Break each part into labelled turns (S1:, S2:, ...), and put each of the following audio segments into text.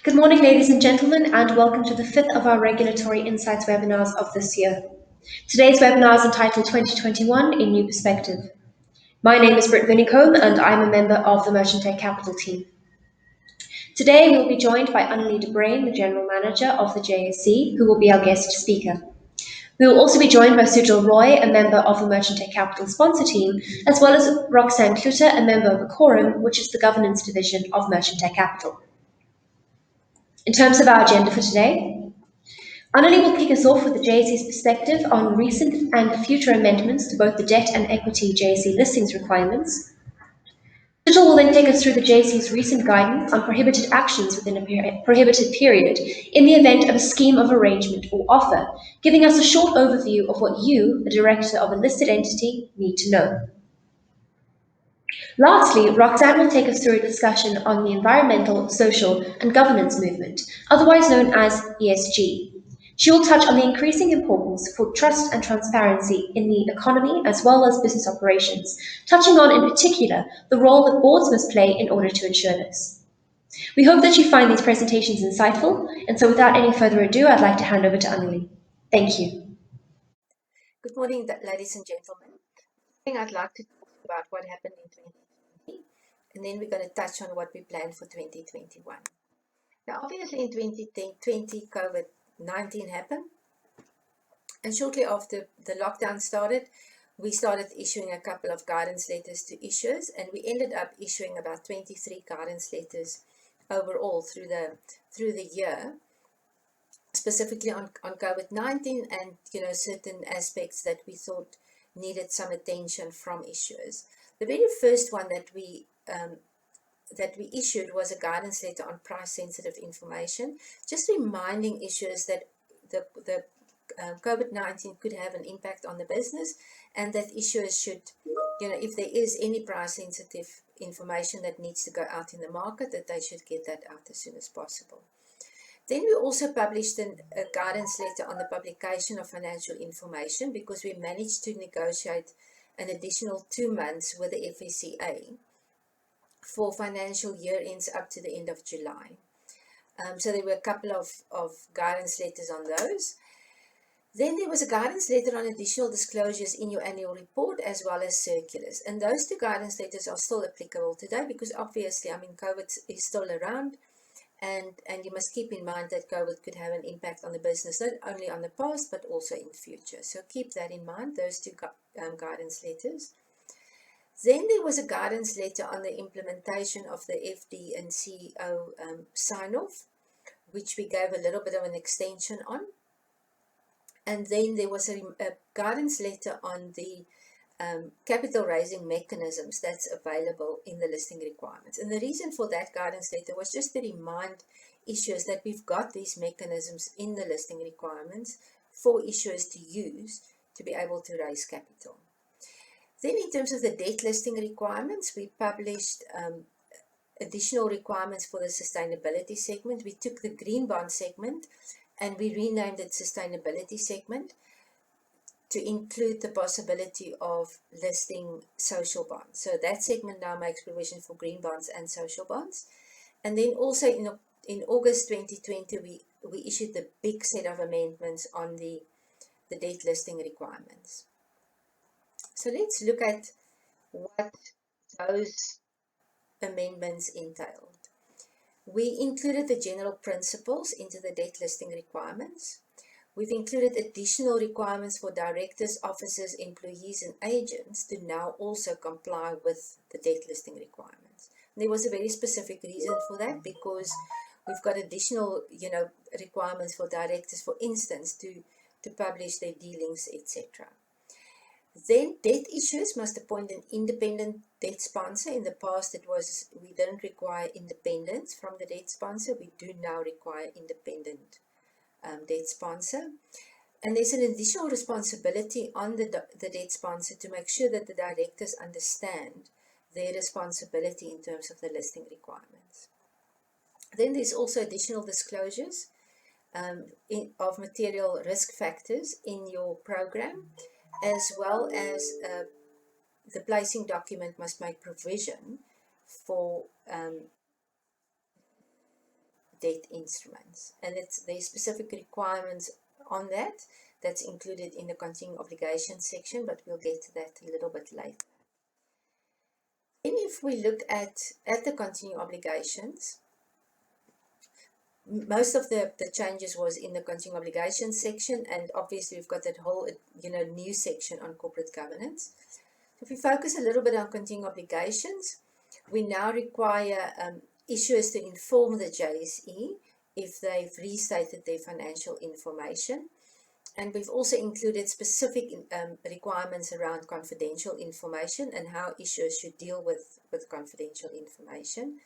S1: Good morning, ladies and gentlemen, and welcome to the fifth of our Regulatory Insights webinars of this year. Today's webinar is entitled 2021 in New Perspective. My name is Britt Vinicombe, and I'm a member of the Merchantech Capital team. Today, we'll be joined by Annelie de Bruyn, the General Manager of the JSE, who will be our guest speaker. We will also be joined by Sujal Roy, a member of the Merchantech Capital sponsor team, as well as Roxanne Kluter, a member of the Quorum, which is the governance division of Merchantech Capital. In terms of our agenda for today, Annelie will kick us off with the JSE's perspective on recent and future amendments to both the debt and equity JSE listings requirements. Sujal will then take us through the JSE's recent guidance on prohibited actions within a prohibited period in the event of a scheme of arrangement or offer, giving us a short overview of what you, the director of a listed entity, need to know. Lastly, Roxanne will take us through a discussion on the environmental, social, and governance movement, otherwise known as ESG. She will touch on the increasing importance for trust and transparency in the economy as well as business operations, touching on, in particular, the role that boards must play in order to ensure this. We hope that you find these presentations insightful, and so without any further ado, I'd like to hand over to Annelie. Thank you.
S2: Good morning, ladies and gentlemen. I'd like to talk about what happened in 2020, and then we're going to touch on what we plan for 2021. Now, obviously in 2020, COVID-19 happened, and shortly after the lockdown started, we started issuing a couple of guidance letters to issuers, and we ended up issuing about 23 guidance letters overall through the year, specifically on COVID-19 and certain aspects that we thought needed some attention from issuers. The very first one that we issued was a guidance letter on price-sensitive information, just reminding issuers that the COVID-19 could have an impact on the business, and that issuers should, if there is any price-sensitive information that needs to go out in the market, that they should get that out as soon as possible. Then we also published a guidance letter on the publication of financial information, because we managed to negotiate an additional 2 months with the FSCA for financial year ends up to the end of July. So there were a couple of guidance letters on those. Then there was a guidance letter on additional disclosures in your annual report as well as circulars. And those 2 guidance letters are still applicable today, because obviously, COVID is still around. And you must keep in mind that COVID could have an impact on the business, not only on the past, but also in the future. So keep that in mind, those 2 guidance letters. Then there was a guidance letter on the implementation of the FD and CEO sign-off, which we gave a little bit of an extension on. And then there was a guidance letter on the capital raising mechanisms that's available in the listing requirements. And the reason for that guidance letter was just to remind issuers that we've got these mechanisms in the listing requirements for issuers to use to be able to raise capital. Then in terms of the debt listing requirements, we published additional requirements for the sustainability segment. We took the green bond segment and we renamed it sustainability segment to include the possibility of listing social bonds. So that segment now makes provision for green bonds and social bonds. And then also in August 2020, we issued the big set of amendments on the debt listing requirements. So let's look at what those amendments entailed. We included the general principles into the debt listing requirements. We've included additional requirements for directors, officers, employees, and agents to now also comply with the debt listing requirements. And there was a very specific reason for that, because we've got additional, requirements for directors, for instance, to publish their dealings, etc. Then debt issuers must appoint an independent debt sponsor. In the past, we didn't require independence from the debt sponsor. We do now require independent debt sponsor. And there's an additional responsibility on the debt sponsor to make sure that the directors understand their responsibility in terms of the listing requirements. Then there's also additional disclosures of material risk factors in your program, as well as the placing document must make provision for debt instruments. And there's specific requirements on that that's included in the continuing obligations section, but we'll get to that a little bit later. Then if we look at the continuing obligations, most of the changes was in the continuing obligations section, and obviously we've got that whole new section on corporate governance. If we focus a little bit on continuing obligations, we now require issuers to inform the JSE if they've restated their financial information. And we've also included specific requirements around confidential information and how issuers should deal with confidential information.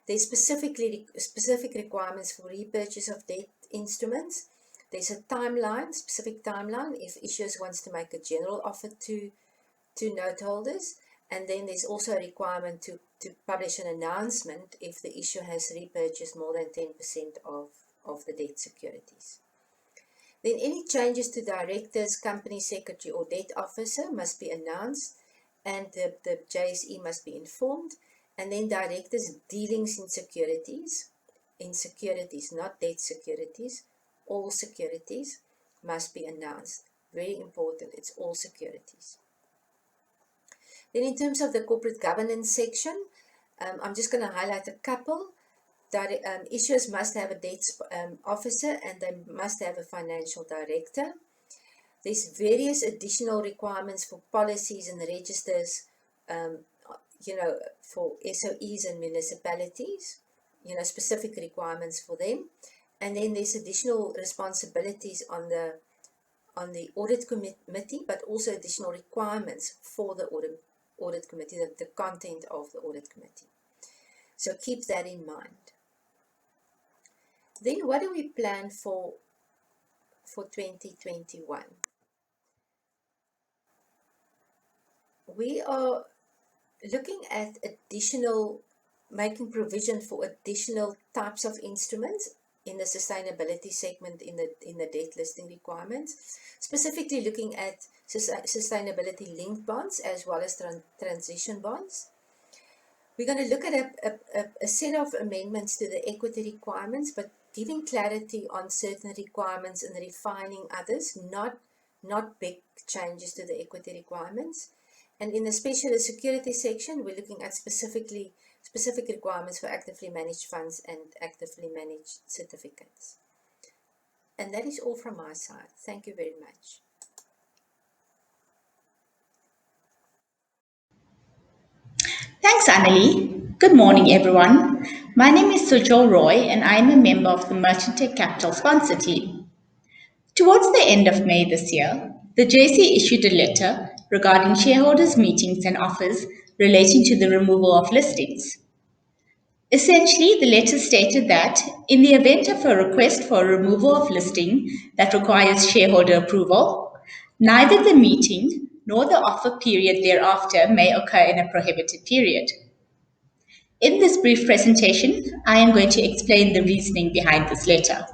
S2: There's specific requirements for repurchase of debt instruments. There's a timeline, specific timeline, if issuers wants to make a general offer to note holders. And then there's also a requirement to publish an announcement if the issuer has repurchased more than 10% of the debt securities. Then any changes to directors, company secretary, or debt officer must be announced, and the JSE must be informed. And then directors' dealings in securities, not debt securities, all securities must be announced. Very important, it's all securities. Then in terms of the corporate governance section, I'm just going to highlight a couple. Issuers must have a debt officer, and they must have a financial director. There's various additional requirements for policies and registers, for SOEs and municipalities, specific requirements for them. And then there's additional responsibilities on the audit committee, but also additional requirements for the audit committee, the content of the audit committee. So keep that in mind. Then what do we plan for 2021? We are looking at making provision for additional types of instruments in the sustainability segment in the debt listing requirements, specifically looking at sustainability linked bonds as well as transition bonds. We're going to look at a set of amendments to the equity requirements, but giving clarity on certain requirements and refining others, not big changes to the equity requirements. And in the specialist security section, we're looking at specific requirements for actively managed funds and actively managed certificates. And that is all from my side. Thank you very much.
S3: Thanks, Annalie. Good morning, everyone. My name is Sujal Roy, and I am a member of the Merchant Capital Sponsor Team. Towards the end of May this year, the JC issued a letter regarding shareholders' meetings and offers relating to the removal of listings. Essentially, the letter stated that in the event of a request for a removal of listing that requires shareholder approval, neither the meeting nor the offer period thereafter may occur in a prohibited period. In this brief presentation, I am going to explain the reasoning behind this letter.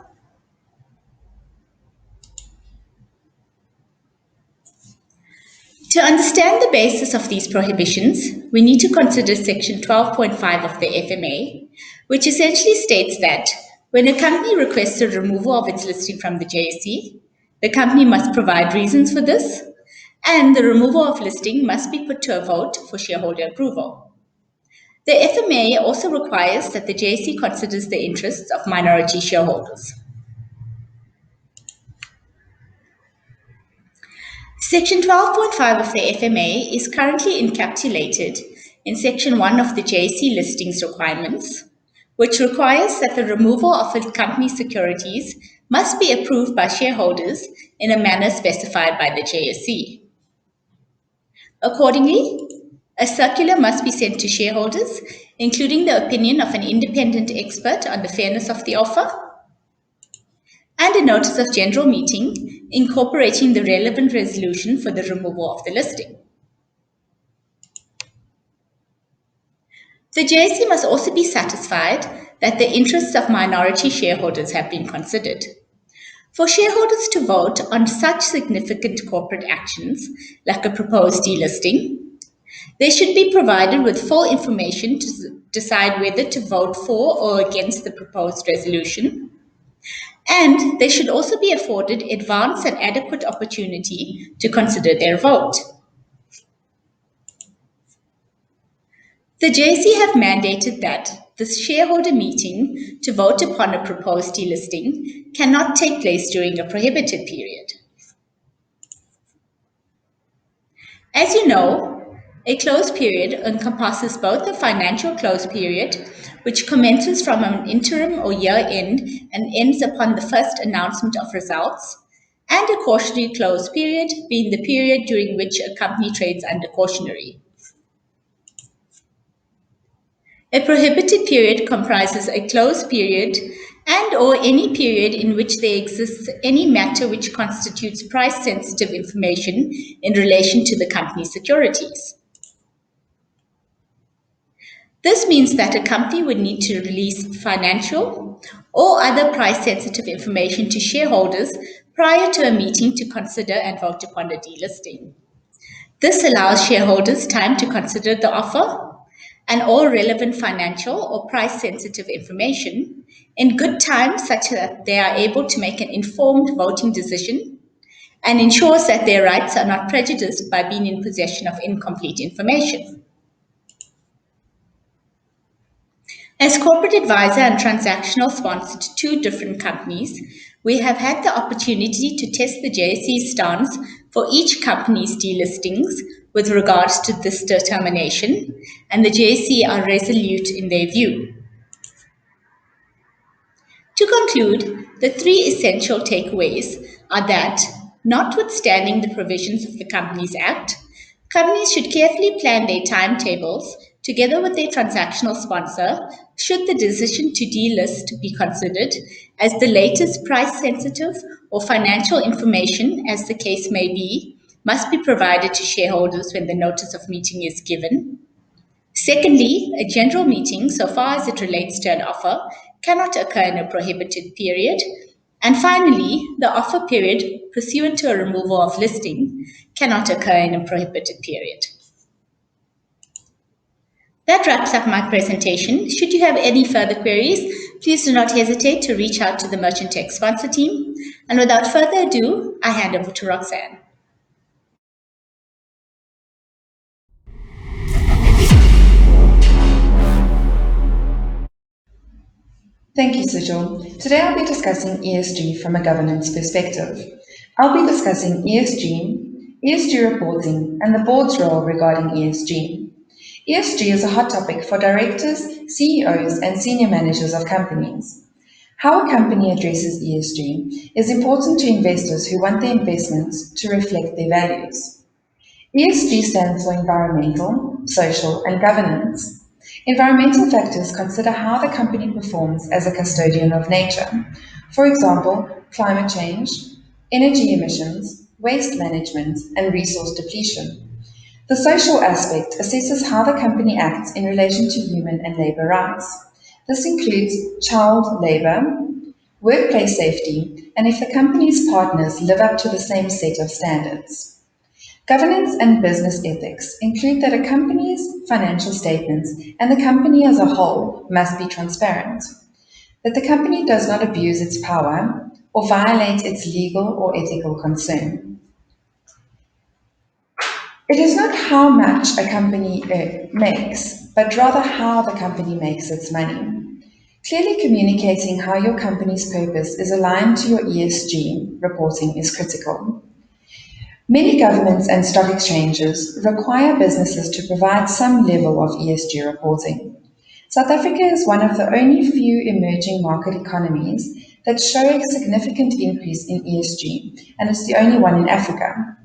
S3: To understand the basis of these prohibitions, we need to consider Section 12.5 of the FMA, which essentially states that when a company requests a removal of its listing from the JSE, the company must provide reasons for this, and the removal of listing must be put to a vote for shareholder approval. The FMA also requires that the JSE considers the interests of minority shareholders. Section 12.5 of the FMA is currently encapsulated in Section 1 of the JSE listings requirements, which requires that the removal of a company's securities must be approved by shareholders in a manner specified by the JSE. Accordingly, a circular must be sent to shareholders, including the opinion of an independent expert on the fairness of the offer, and a notice of general meeting incorporating the relevant resolution for the removal of the listing. The JSE must also be satisfied that the interests of minority shareholders have been considered. For shareholders to vote on such significant corporate actions, like a proposed delisting, they should be provided with full information to decide whether to vote for or against the proposed resolution, and they should also be afforded advance and adequate opportunity to consider their vote. The JSE have mandated that the shareholder meeting to vote upon a proposed delisting cannot take place during a prohibited period. As you know, a closed period encompasses both a financial close period, which commences from an interim or year end and ends upon the first announcement of results, and a cautionary close period, being the period during which a company trades under cautionary. A prohibited period comprises a closed period and or any period in which there exists any matter which constitutes price-sensitive information in relation to the company's securities. This means that a company would need to release financial or other price-sensitive information to shareholders prior to a meeting to consider and vote upon a delisting. This allows shareholders time to consider the offer and all relevant financial or price-sensitive information in good time such that they are able to make an informed voting decision and ensures that their rights are not prejudiced by being in possession of incomplete information. As corporate advisor and transactional sponsor to two different companies, we have had the opportunity to test the JSE's stance for each company's delistings with regards to this determination, and the JSE are resolute in their view. To conclude, the three essential takeaways are that, notwithstanding the provisions of the Companies Act, companies should carefully plan their timetables together with their transactional sponsor should the decision to delist be considered, as the latest price sensitive or financial information, as the case may be, must be provided to shareholders when the notice of meeting is given. Secondly, a general meeting, so far as it relates to an offer, cannot occur in a prohibited period. And finally, the offer period pursuant to a removal of listing cannot occur in a prohibited period. That wraps up my presentation. Should you have any further queries, please do not hesitate to reach out to the Merchant Tech sponsor team. And without further ado, I hand over to Roxanne.
S4: Thank you, Sujal. Today I'll be discussing ESG from a governance perspective. I'll be discussing ESG reporting, and the board's role regarding ESG. ESG is a hot topic for directors, CEOs, and senior managers of companies. How a company addresses ESG is important to investors who want their investments to reflect their values. ESG stands for environmental, social, and governance. Environmental factors consider how the company performs as a custodian of nature. For example, climate change, energy emissions, waste management, and resource depletion. The social aspect assesses how the company acts in relation to human and labour rights. This includes child labour, workplace safety, and if the company's partners live up to the same set of standards. Governance and business ethics include that a company's financial statements and the company as a whole must be transparent, that the company does not abuse its power or violate its legal or ethical concern. It is not how much a company makes, but rather how the company makes its money. Clearly communicating how your company's purpose is aligned to your ESG reporting is critical. Many governments and stock exchanges require businesses to provide some level of ESG reporting. South Africa is one of the only few emerging market economies that show a significant increase in ESG, and it's the only one in Africa.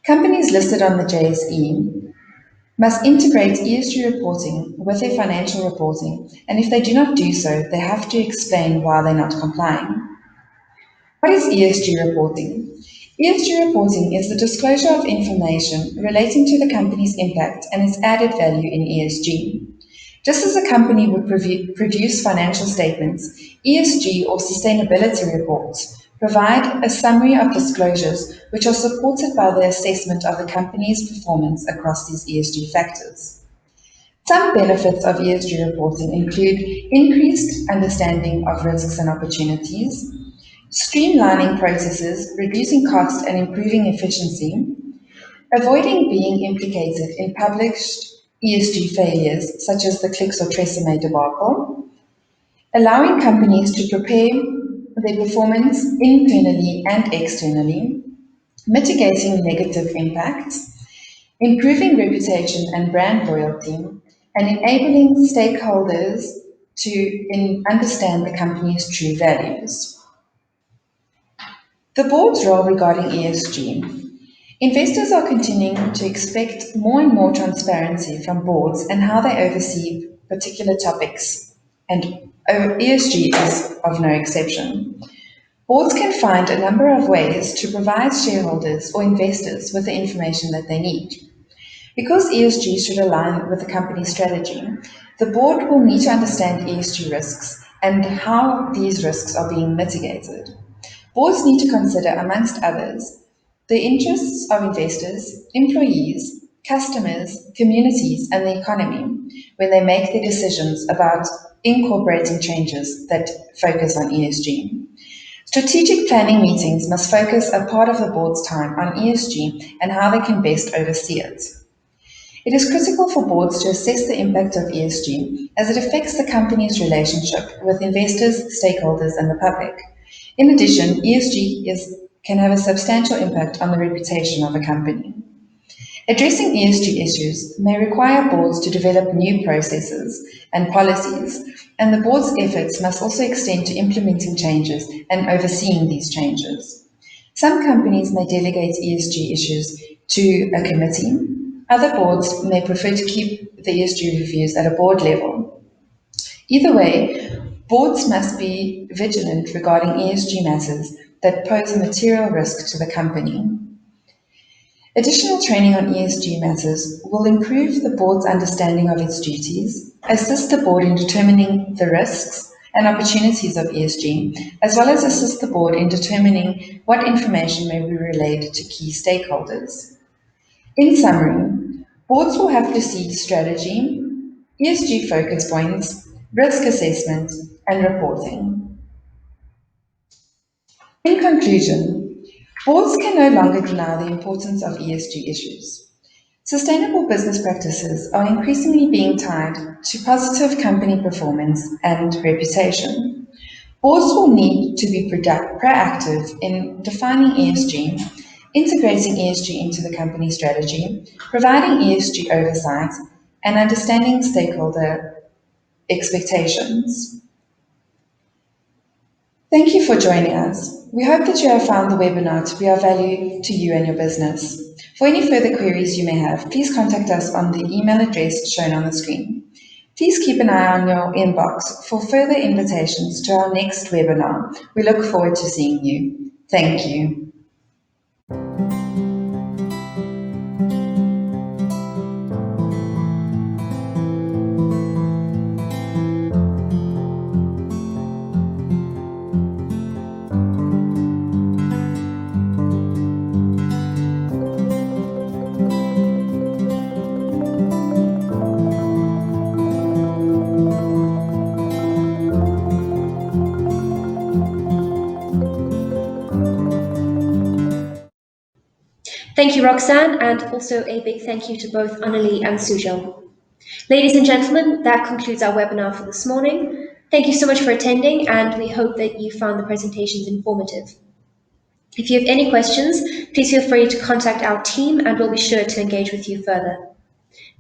S4: Companies listed on the JSE must integrate ESG reporting with their financial reporting, and if they do not do so, they have to explain why they're not complying. What is ESG reporting? ESG reporting is the disclosure of information relating to the company's impact and its added value in ESG. Just as a company would produce financial statements, ESG or sustainability reports provide a summary of disclosures which are supported by the assessment of the company's performance across these ESG factors. Some benefits of ESG reporting include increased understanding of risks and opportunities, streamlining processes, reducing cost and improving efficiency, avoiding being implicated in published ESG failures such as the Clicks or Tresemme debacle, allowing companies to prepare their performance internally and externally, mitigating negative impacts, improving reputation and brand loyalty, and enabling stakeholders to understand the company's true values. The board's role regarding ESG. Investors are continuing to expect more and more transparency from boards and how they oversee particular topics, and ESG is of no exception. Boards can find a number of ways to provide shareholders or investors with the information that they need. Because ESG should align with the company's strategy, the board will need to understand ESG risks and how these risks are being mitigated. Boards need to consider, amongst others, the interests of investors, employees, customers, communities, and the economy when they make their decisions about incorporating changes that focus on ESG. Strategic planning meetings must focus a part of the board's time on ESG and how they can best oversee it. It is critical for boards to assess the impact of ESG as it affects the company's relationship with investors, stakeholders, and the public. In addition, can have a substantial impact on the reputation of a company. Addressing ESG issues may require boards to develop new processes and policies, and the board's efforts must also extend to implementing changes and overseeing these changes. Some companies may delegate ESG issues to a committee. Other boards may prefer to keep the ESG reviews at a board level. Either way, boards must be vigilant regarding ESG matters that pose a material risk to the company. Additional training on ESG matters will improve the board's understanding of its duties, assist the board in determining the risks and opportunities of ESG, as well as assist the board in determining what information may be relayed to key stakeholders. In summary, boards will have to see strategy, ESG focus points, risk assessment, and reporting. In conclusion, boards can no longer deny the importance of ESG issues. Sustainable business practices are increasingly being tied to positive company performance and reputation. Boards will need to be proactive in defining ESG, integrating ESG into the company strategy, providing ESG oversight, and understanding stakeholder expectations. Thank you for joining us. We hope that you have found the webinar to be of value to you and your business. For any further queries you may have, please contact us on the email address shown on the screen. Please keep an eye on your inbox for further invitations to our next webinar. We look forward to seeing you. Thank you.
S1: Thank you, Roxanne, and also a big thank you to both Annalie and Sujal. Ladies and gentlemen, that concludes our webinar for this morning. Thank you so much for attending, and we hope that you found the presentations informative. If you have any questions, please feel free to contact our team and we'll be sure to engage with you further.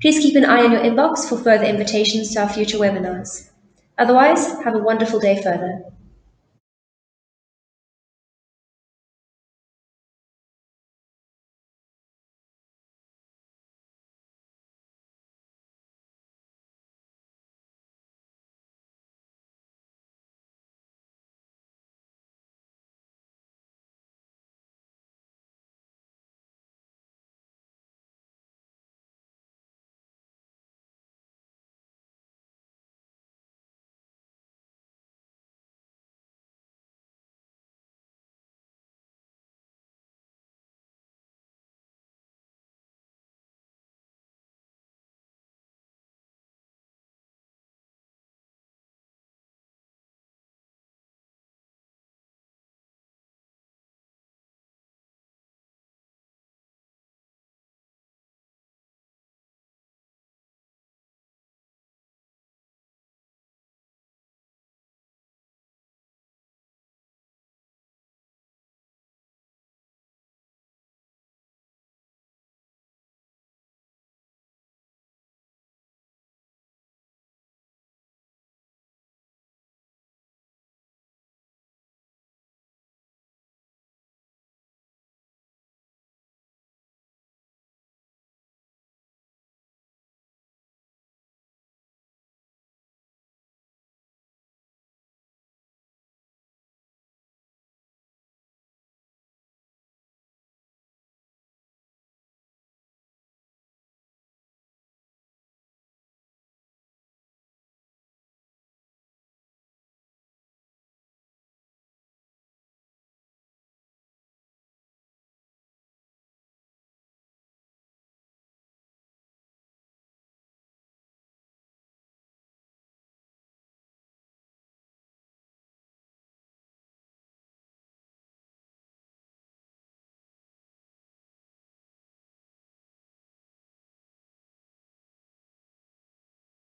S1: Please keep an eye on your inbox for further invitations to our future webinars. Otherwise, have a wonderful day further.